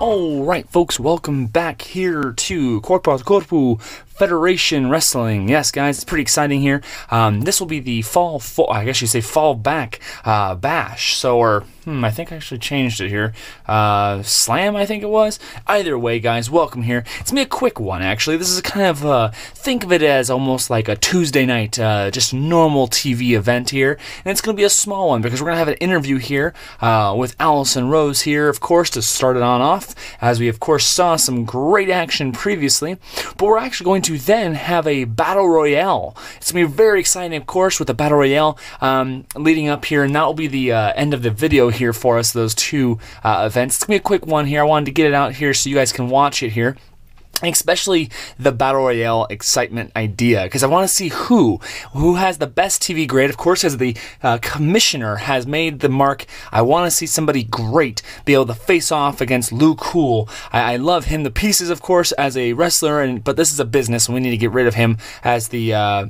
Alright folks, welcome back here to Corpo a Corpo Federation Wrestling. Yes guys, it's pretty exciting here. This will be the fall back bash. So, I think I actually changed it here. Slam, I think it was. Either way guys, welcome here. It's gonna be a quick one actually. This is kind of, think of it as almost like a Tuesday night, just normal TV event here. And it's gonna be a small one because we're gonna have an interview here with Allison Rose here, of course, to start it on off, as we of course saw some great action previously. But we're actually going to then have a battle royale. It's gonna be very exciting, of course, with the battle royale leading up here, and that will be the end of the video here for us. Those two events. It's gonna be a quick one here. I wanted to get it out here so you guys can watch it here. Especially the Battle Royale excitement idea, because I want to see who has the best TV grade. Of course, as the commissioner has made the mark, I want to see somebody great be able to face off against Lou Cool. I love him to pieces, of course, as a wrestler, but this is a business, and we need to get rid of him as the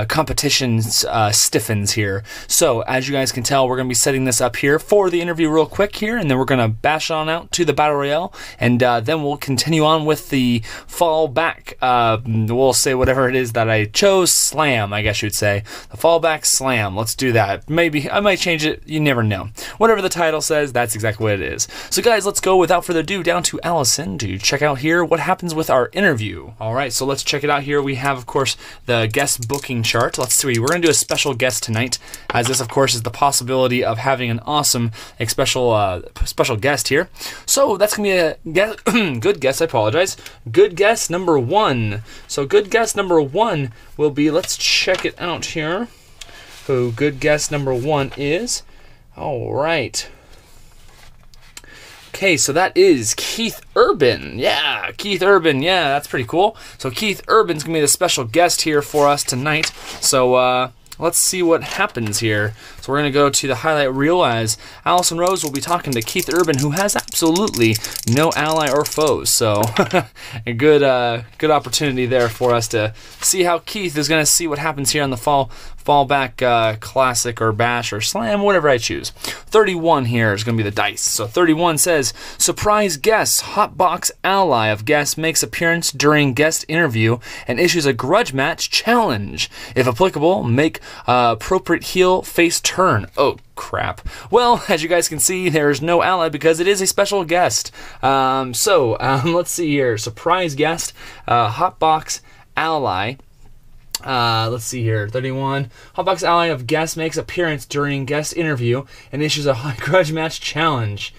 competition stiffens here. So, as you guys can tell, we're going to be setting this up here for the interview real quick here, and then we're going to bash on out to the Battle Royale, and then we'll continue on with the fall back, we'll say whatever it is that I chose, slam, I guess you'd say. The fallback slam. Let's do that. Maybe, I might change it, you never know. Whatever the title says, that's exactly what it is. So guys, let's go without further ado down to Allison to check out here what happens with our interview. Alright, so let's check it out here. We have, of course, the guest booking chart. Let's see, we're going to do a special guest tonight, as this of course is the possibility of having an awesome special guest here. So that's going to be a good guess, I apologize. Good guess number one. So good guess number one will be, let's check it out here. Who good guess number one is. Alright. Okay, so that is Keith Urban. Yeah, Keith Urban. Yeah, that's pretty cool. So Keith Urban's going to be the special guest here for us tonight. So let's see what happens here. So we're going to go to the highlight reel as Allison Rose will be talking to Keith Urban, who has absolutely no ally or foes. So a good opportunity there for us to see how Keith is going to see what happens here on the fallback classic or bash or slam, whatever I choose. 31 here is going to be the dice. So 31 says, surprise guest, hotbox ally of guest makes appearance during guest interview and issues a grudge match challenge. If applicable, make appropriate heel face turn. Oh crap. Well, as you guys can see, there's no ally because it is a special guest. Let's see here. Surprise guest, hotbox ally. Let's see here, 31. Hotbox ally of guest makes appearance during guest interview and issues a grudge match challenge.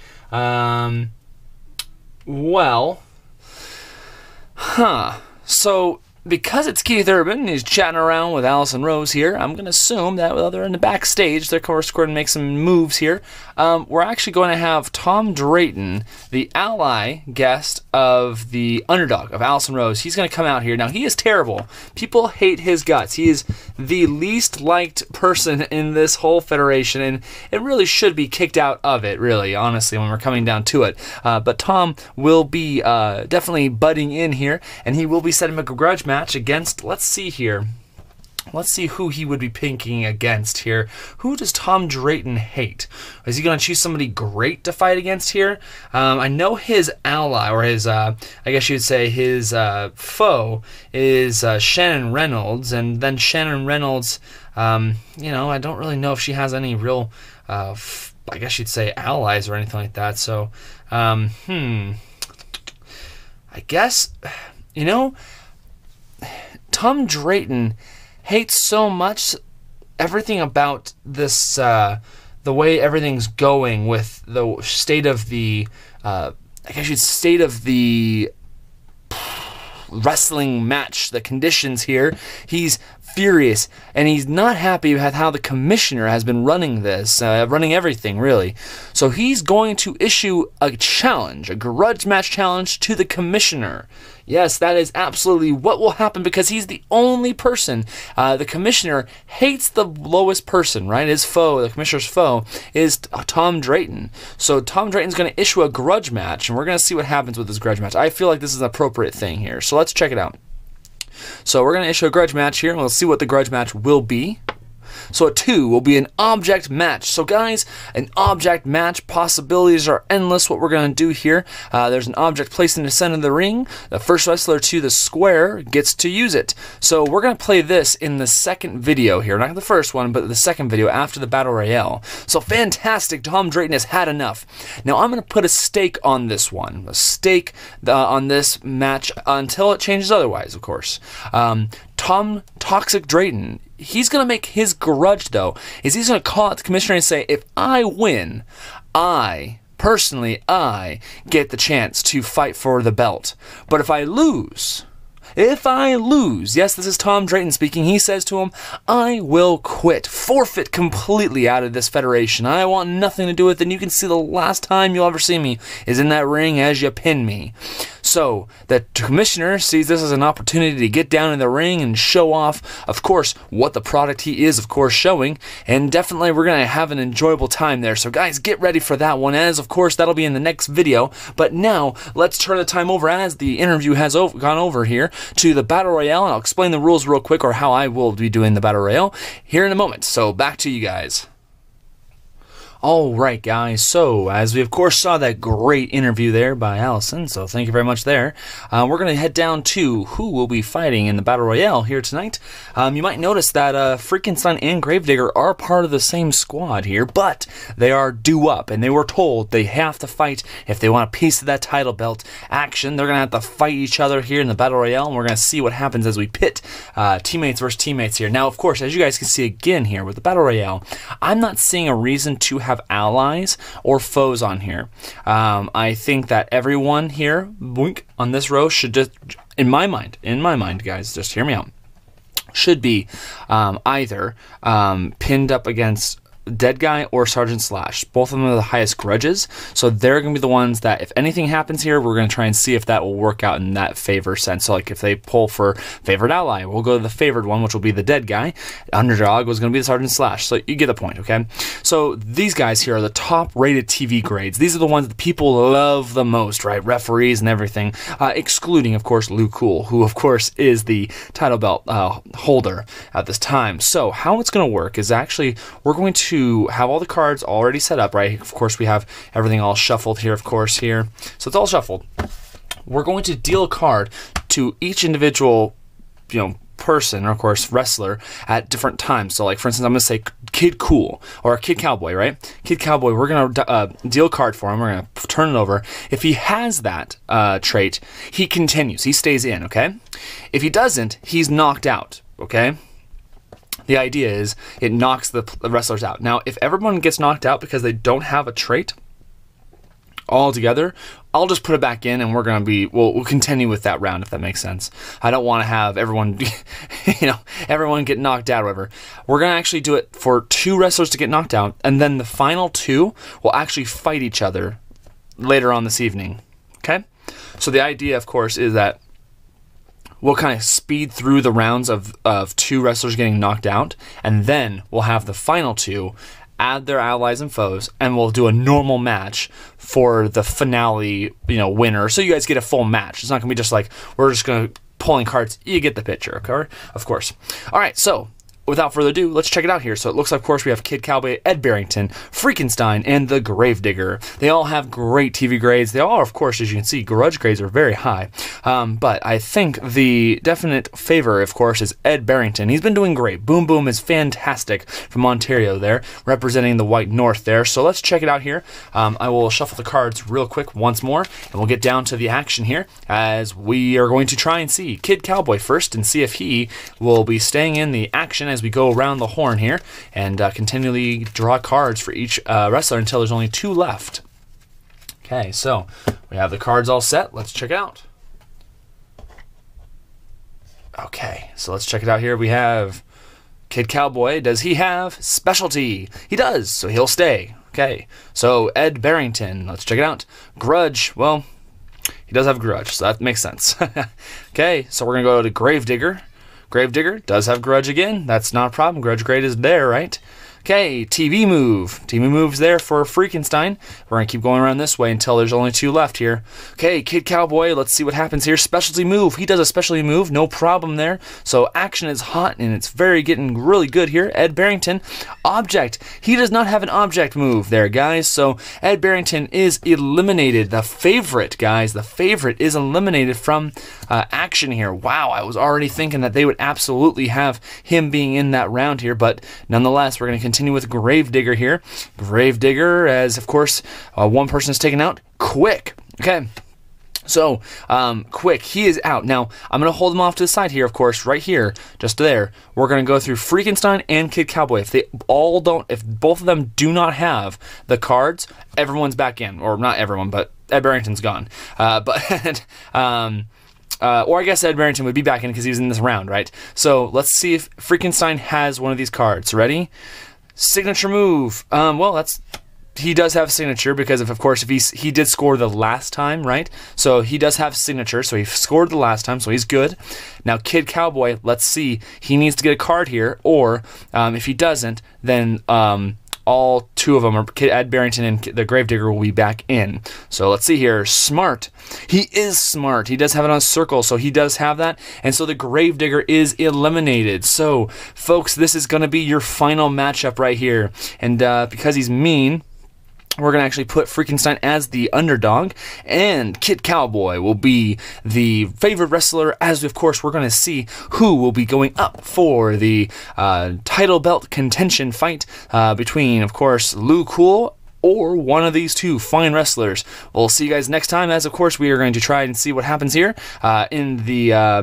So, because it's Keith Urban and he's chatting around with Allison Rose here, I'm going to assume that while they're in the backstage, they're of course going to make some moves here. We're actually going to have Tom Drayton, the ally guest of the underdog of Allison Rose. He's going to come out here. Now, he is terrible. People hate his guts. He is the least liked person in this whole federation, and it really should be kicked out of it, really, honestly, when we're coming down to it. But Tom will be definitely butting in here, and he will be setting a grudge match against, let's see here. Let's see who he would be pinking against here. Who does Tom Drayton hate? Is he going to choose somebody great to fight against here? I know his ally, or his, I guess you'd say his foe, is Shannon Reynolds. And then Shannon Reynolds, you know, I don't really know if she has any real, I guess you'd say allies or anything like that. So, I guess, you know, Tom Drayton hates so much everything about this, the way everything's going with the state of the, I guess you'd state of the wrestling match, the conditions here. He's furious, and he's not happy with how the commissioner has been running this, running everything, really. So he's going to issue a challenge, a grudge match challenge to the commissioner. Yes, that is absolutely what will happen because he's the only person. The commissioner hates the lowest person, right? His foe, the commissioner's foe, is Tom Drayton. So Tom Drayton's going to issue a grudge match, and we're going to see what happens with this grudge match. I feel like this is an appropriate thing here. So let's check it out. So we're going to issue a grudge match here, and we'll see what the grudge match will be. So a 2 will be an object match. So guys, an object match, possibilities are endless. What we're going to do here, there's an object placed in the center of the ring. The first wrestler to the square gets to use it. So we're going to play this in the second video here. Not the first one, but the second video after the Battle Royale. So fantastic. Tom Drayton has had enough. Now I'm going to put a stake on this one. A stake on this match until it changes otherwise, of course. Tom Toxic Drayton, he's going to make his grudge, though, is he's going to call out the commissioner and say, if I win, personally, I get the chance to fight for the belt. But if I lose, yes, this is Tom Drayton speaking, he says to him, I will quit, forfeit completely out of this federation. I want nothing to do with it, and you can see the last time you'll ever see me is in that ring as you pin me. So, the commissioner sees this as an opportunity to get down in the ring and show off, of course, what the product he is, of course, showing, and definitely we're going to have an enjoyable time there. So guys, get ready for that one, as of course that'll be in the next video. But now, let's turn the time over, as the interview has gone over here, to the Battle Royale, and I'll explain the rules real quick, or how I will be doing the Battle Royale, here in a moment. So, back to you guys. Alright guys, so as we of course saw that great interview there by Allison, so thank you very much there. We're going to head down to who will be fighting in the Battle Royale here tonight. You might notice that Frankenstein and Gravedigger are part of the same squad here, but they are due up, and they were told they have to fight if they want a piece of that title belt action. They're going to have to fight each other here in the Battle Royale, and we're going to see what happens as we pit teammates versus teammates here. Now, of course, as you guys can see again here with the Battle Royale, I'm not seeing a reason to have allies or foes on here. I think that everyone here, boink, on this row should just, in my mind, guys, just hear me out, should be either pinned up against Dead Guy or Sergeant Slash. Both of them are the highest grudges, so they're going to be the ones that if anything happens here, we're going to try and see if that will work out in that favor sense. So like if they pull for favored ally, we'll go to the favored one, which will be the Dead Guy. Underdog was going to be the Sergeant Slash. So you get the point, okay? So these guys here are the top rated TV grades. These are the ones that people love the most, right? Referees and everything, excluding of course Lou Cool, who of course is the title belt holder at this time. So how it's going to work is actually we're going to have all the cards already set up, right? Of course, we have everything all shuffled here, of course, here. So it's all shuffled. We're going to deal a card to each individual, person, or of course, wrestler at different times. So like, for instance, I'm going to say Kid Cool, or Kid Cowboy, right? Kid Cowboy, we're going to deal a card for him. We're going to turn it over. If he has that trait, he continues. He stays in, okay? If he doesn't, he's knocked out, okay? The idea is it knocks the wrestlers out. Now, if everyone gets knocked out because they don't have a trait all together, I'll just put it back in, and we're going to be, we'll continue with that round, if that makes sense. I don't want to have everyone, everyone get knocked out or whatever. We're going to actually do it for 2 wrestlers to get knocked out, and then the final 2 will actually fight each other later on this evening, okay? So the idea, of course, is that we'll kind of speed through the rounds of 2 wrestlers getting knocked out, and then we'll have the final 2 add their allies and foes, and we'll do a normal match for the finale, winner. So you guys get a full match. It's not going to be just like, we're just going to pulling cards. You get the picture, okay? Of course. All right, so without further ado, let's check it out here. So it looks like, of course, we have Kid Cowboy, Ed Barrington, Frankenstein, and the Gravedigger. They all have great TV grades. They all, of course, as you can see, grudge grades are very high. But I think the definite favor, of course, is Ed Barrington. He's been doing great. Boom Boom is fantastic from Ontario there, representing the White North there. So let's check it out here. I will shuffle the cards real quick once more, and we'll get down to the action here, as we are going to try and see Kid Cowboy first and see if he will be staying in the action as we go around the horn here and continually draw cards for each wrestler until there's only 2 left. Okay, so we have the cards all set. Let's check it out. Okay, so let's check it out here. We have Kid Cowboy. Does he have specialty? He does, so he'll stay. Okay, so Ed Barrington. Let's check it out. Grudge. Well, he does have grudge, so that makes sense. Okay, so we're going to go to Gravedigger. Gravedigger does have grudge again. That's not a problem. Grudge grade is there, right? Okay, TV move. TV move's there for Freakenstein. We're going to keep going around this way until there's only 2 left here. Okay, Kid Cowboy, let's see what happens here. Specialty move. He does a specialty move, no problem there. So action is hot, and it's getting really good here. Ed Barrington, object. He does not have an object move there, guys. So Ed Barrington is eliminated. The favorite, guys, the favorite is eliminated from action here. Wow, I was already thinking that they would absolutely have him being in that round here, but nonetheless, we're going to continue with Gravedigger here. Gravedigger, as of course, one person is taken out. Quick. Okay. So, Quick, he is out. Now, I'm going to hold him off to the side here, of course, right here, just there. We're going to go through Freakenstein and Kid Cowboy. If both of them do not have the cards, everyone's back in. Or not everyone, but Ed Barrington's gone. Or I guess Ed Barrington would be back in because he was in this round, right? So let's see if Freakenstein has one of these cards. Ready? Signature move. Well, he does have a signature because of course, if he did score the last time, right? So he does have signature, so he scored the last time, so he's good. Now, Kid Cowboy, let's see. He needs to get a card here, or if he doesn't, then all 2 of them, are Ed Barrington and the Gravedigger, will be back in. So let's see here. Smart. He is smart. He does have it on circle, so he does have that. And so the Gravedigger is eliminated. So, folks, this is going to be your final matchup right here. And because he's mean, we're going to actually put Freakenstein as the underdog, and Kid Cowboy will be the favorite wrestler, as of course we're going to see who will be going up for the title belt contention fight between, of course, Lou Cool or one of these 2 fine wrestlers. We'll see you guys next time, as of course we are going to try and see what happens here in the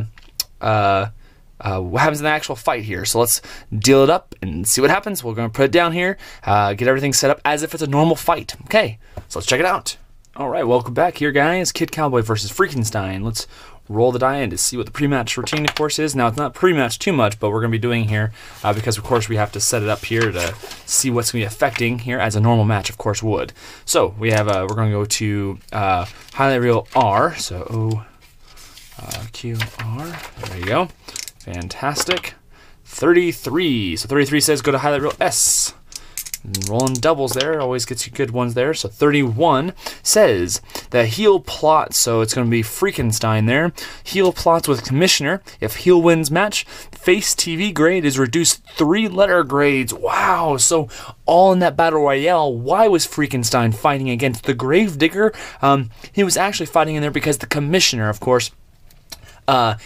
what happens in the actual fight here. So let's deal it up and see what happens. We're going to put it down here, get everything set up as if it's a normal fight. Okay, so let's check it out. All right, welcome back here, guys. Kid Cowboy versus Freakenstein. Let's roll the die in to see what the pre-match routine, of course, is. Now, it's not pre-match too much, but we're going to be doing here because, of course, we have to set it up here to see what's going to be affecting here as a normal match, of course, would. So we have we're going to go to highlight reel R. So O Q R. There you go. Fantastic. 33. So 33 says go to highlight reel S. And rolling doubles there always gets you good ones there. So 31 says the heel plot. So it's going to be Freakenstein there. Heel plots with Commissioner. If heel wins match, face TV grade is reduced 3-letter grades. Wow. So all in that battle royale. Why was Freakenstein fighting against the Gravedigger? He was actually fighting in there because the Commissioner, of course,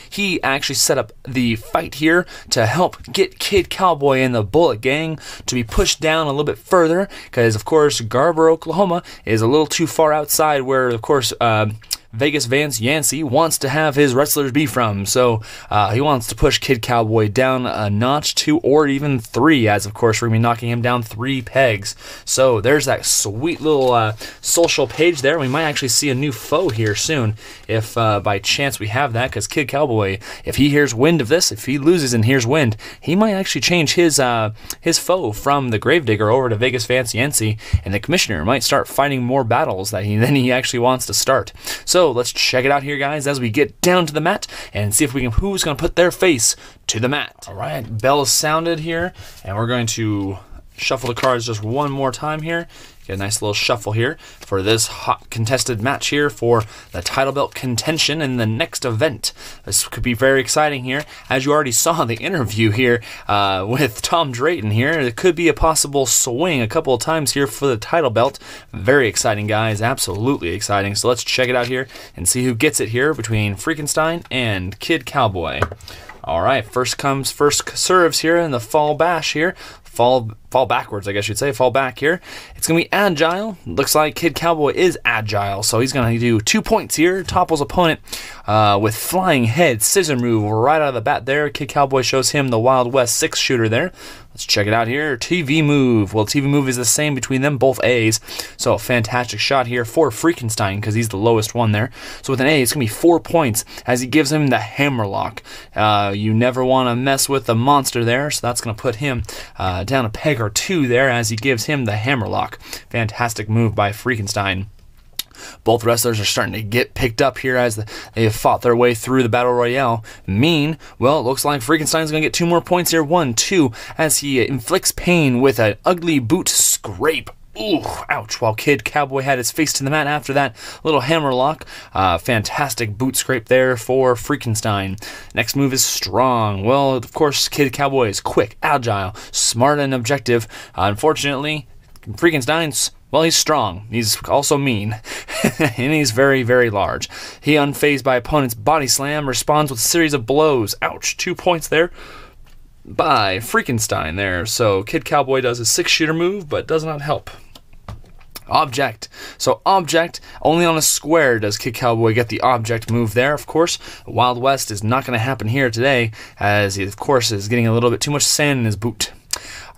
he actually set up the fight here to help get Kid Cowboy and the Bullet Gang to be pushed down a little bit further, because of course Garber, Oklahoma is a little too far outside where, of course, Vegas Vance Yancey wants to have his wrestlers be from. So he wants to push Kid Cowboy down a notch, 2 or even 3, as of course we're going to be knocking him down 3 pegs. So there's that sweet little social page there. We might actually see a new foe here soon if by chance we have that, because Kid Cowboy, if he hears wind of this, if he loses and hears wind, he might actually change his foe from the Gravedigger over to Vegas Vance Yancey, and the Commissioner might start fighting more battles than he actually wants to start. So let's check it out here, guys, as we get down to the mat and see if we can who's going to put their face to the mat. All right, bell is sounded here, and we're going to shuffle the cards just one more time here. Get a nice little shuffle here for this hot contested match here for the title belt contention in the next event. This could be very exciting here. As you already saw in the interview here with Tom Drayton here, it could be a possible swing a couple of times here for the title belt. Very exciting, guys. Absolutely exciting. So let's check it out here and see who gets it here between Freakenstein and Kid Cowboy. All right, first comes, first serves here in the fall bash here. Fall backwards, I guess you'd say. Fall back here. It's going to be agile. Looks like Kid Cowboy is agile, so he's going to do 2 points here. Topples opponent with flying head scissor move right out of the bat there. Kid Cowboy shows him the Wild West 6-shooter there. Let's check it out here. TV move. Well, TV move is the same between them, both A's. So a fantastic shot here for Freakenstein because he's the lowest one there. So with an A, it's going to be 4 points as he gives him the hammerlock. You never want to mess with the monster there, so that's going to put him down a peg or 2 there as he gives him the hammerlock. Fantastic move by Freakenstein. Both wrestlers are starting to get picked up here as they have fought their way through the Battle Royale. Well, it looks like Freakenstein's going to get 2 more points here. 1, 2, as he inflicts pain with an ugly boot scrape. Ooh, ouch. While Kid Cowboy had his face to the mat after that little hammer lock. Fantastic boot scrape there for Freakenstein. Next move is strong. Well, of course, Kid Cowboy is quick, agile, smart, and objective. Unfortunately, Freakenstein's, well, he's strong. He's also mean. And he's very, very large. He, unfazed by opponent's body slam, responds with a series of blows. Ouch. 2 points there by Freakenstein there. So Kid Cowboy does a 6-shooter move, but does not help. Object. So object, only on a square does Kid Cowboy get the object move there, of course. Wild West is not going to happen here today, as he, of course, is getting a little bit too much sand in his boot.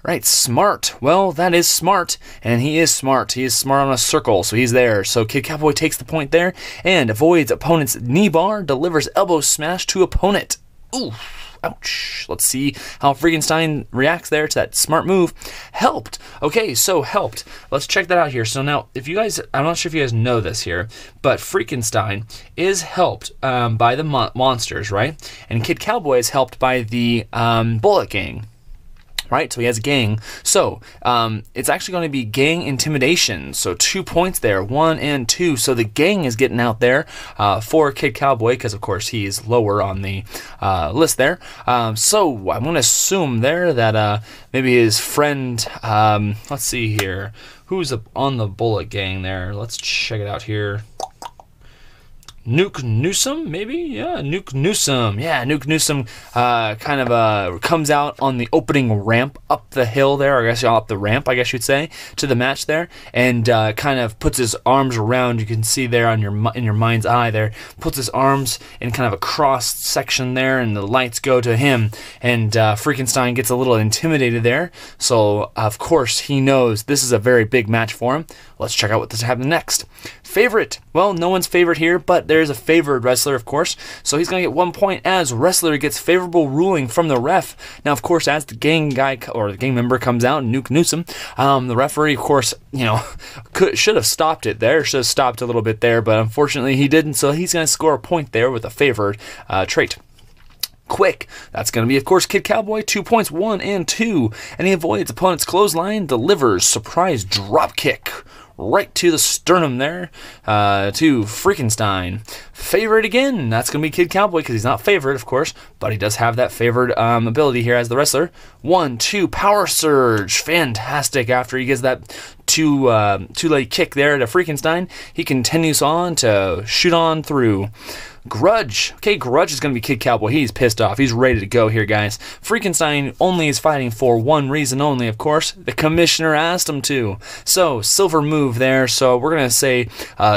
Right, smart. Well, that is smart, and he is smart. He is smart on a circle, so he's there. So Kid Cowboy takes the point there, and avoids opponent's knee bar, delivers elbow smash to opponent. Ooh. Ouch. Let's see how Freakenstein reacts there to that smart move. Helped. Okay, so helped. Let's check that out here. So now, if you guys, I'm not sure if you guys know this here, but Freakenstein is helped by the monsters, right? And Kid Cowboy is helped by the Bullet Gang. Right, so he has a gang. So it's actually going to be gang intimidation. So 2 points there, 1 and 2. So the gang is getting out there for Kid Cowboy because, of course, he's lower on the list there. So I'm going to assume there that maybe his friend, let's see here, who's on the Bullet Gang there? Let's check it out here. Nuke Newsom, maybe? Yeah, Nuke Newsom. Yeah, Nuke Newsom kind of comes out on the opening ramp up the hill there, or I guess up the ramp, I guess you'd say, to the match there, and kind of puts his arms around, you can see there on in your mind's eye there, puts his arms in kind of a cross section there, and the lights go to him, and Freakenstein gets a little intimidated there, so of course he knows this is a very big match for him. Let's check out what this happens next. Favorite. Well, no one's favorite here, but there's a favored wrestler, of course. So he's going to get 1 point as wrestler gets favorable ruling from the ref. Now, of course, as the gang guy or the gang member comes out, Nuke Newsom, the referee, of course, you know, should have stopped it there. Should have stopped a little bit there, but unfortunately he didn't. So he's going to score a point there with a favored trait. Quick. That's going to be, of course, Kid Cowboy. 2 points, 1 and 2. And he avoids opponent's clothesline, delivers surprise drop kick right to the sternum there to Freakenstein. Favorite again. That's going to be Kid Cowboy because he's not favored, of course, but he does have that favored ability here as the wrestler. 1, 2, power surge. Fantastic. After he gets that two-leg kick there to Freakenstein, he continues on to shoot on through. Grudge. Okay, Grudge is going to be Kid Cowboy. He's pissed off. He's ready to go here, guys. Freakenstein only is fighting for one reason only, of course. The commissioner asked him to. So, silver move there. So, we're going to say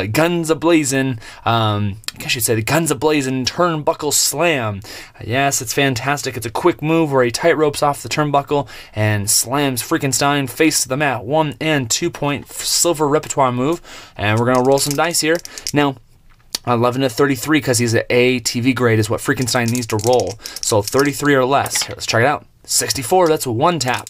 guns a-blazing. I guess you'd say the guns a-blazing turnbuckle slam. Yes, it's fantastic. It's a quick move where he tight ropes off the turnbuckle and slams Freakenstein face to the mat. 1 and 2 point silver repertoire move. And we're going to roll some dice here. Now, 11 to 33 because he's an A TV grade is what Freakenstein needs to roll. So 33 or less. Here, let's check it out. 64, that's a 1 tap.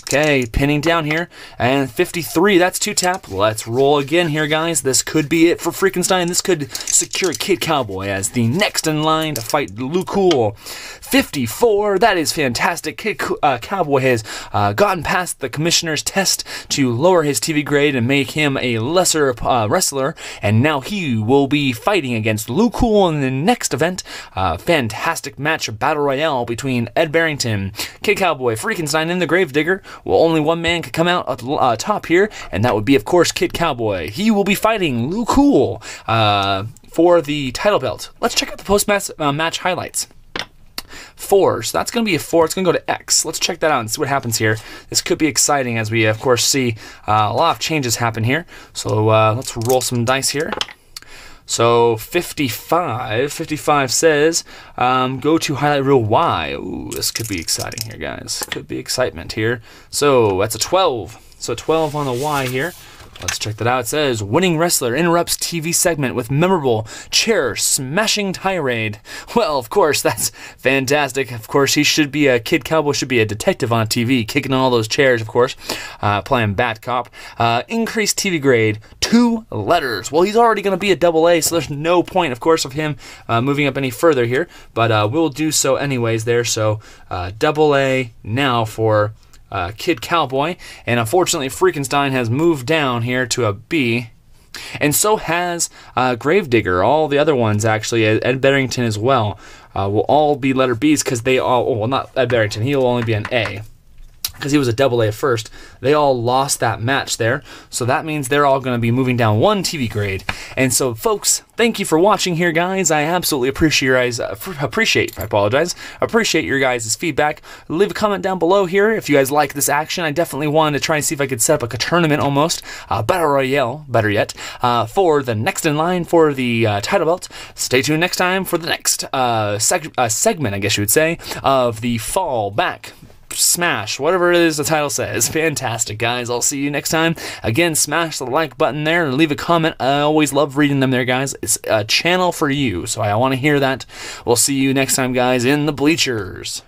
Okay, pinning down here. And 53, that's 2 tap. Let's roll again here, guys. This could be it for Freakenstein. This could secure Kid Cowboy as the next in line to fight Luke Cool. 54, that is fantastic. Kid Cowboy has gotten past the commissioner's test to lower his TV grade and make him a lesser wrestler, and now he will be fighting against Luke Cool in the next event. Fantastic match, Battle Royale between Ed Barrington, Kid Cowboy, Freakenstein, and the Gravedigger. Well, only one man could come out at top here, and that would be, of course, Kid Cowboy. He will be fighting Luke Cool for the title belt. Let's check out the post-match highlights. 4, so that's going to be a 4. It's going to go to X. Let's check that out and see what happens here. This could be exciting as we, of course, see a lot of changes happen here. So let's roll some dice here. So 55 says, go to highlight reel Y. Ooh, this could be exciting here, guys. Could be excitement here. So that's a 12. So 12 on the Y here. Let's check that out. It says, winning wrestler interrupts TV segment with memorable chair smashing tirade. Well, of course, that's fantastic. Of course, he should be a Kid Cowboy, should be a detective on TV, kicking all those chairs, of course, playing Bat Cop. Increased TV grade, 2 letters. Well, he's already going to be a AA, so there's no point, of course, of him moving up any further here, but we'll do so anyways there. So, AA now for Kid Cowboy, and unfortunately Freakenstein has moved down here to a B, and so has Gravedigger. All the other ones, actually, Ed Barrington as well, will all be letter B's, because they all, well, not Ed Barrington, he'll only be an A, because he was a AA first. They all lost that match there, so that means they're all going to be moving down 1 TV grade. And so, folks, thank you for watching here, guys. I absolutely appreciate your guys. Appreciate your guys' feedback. Leave a comment down below here if you guys like this action. I definitely wanted to try and see if I could set up a tournament almost, battle royale, better yet, for the next in line for the title belt. Stay tuned next time for the next segment, I guess you would say, of the Fall Back Smash, whatever it is the title says. Fantastic, guys. I'll see you next time. Again, smash the like button there and leave a comment. I always love reading them there, guys. It's a channel for you, so I want to hear that. We'll see you next time, guys, in the bleachers.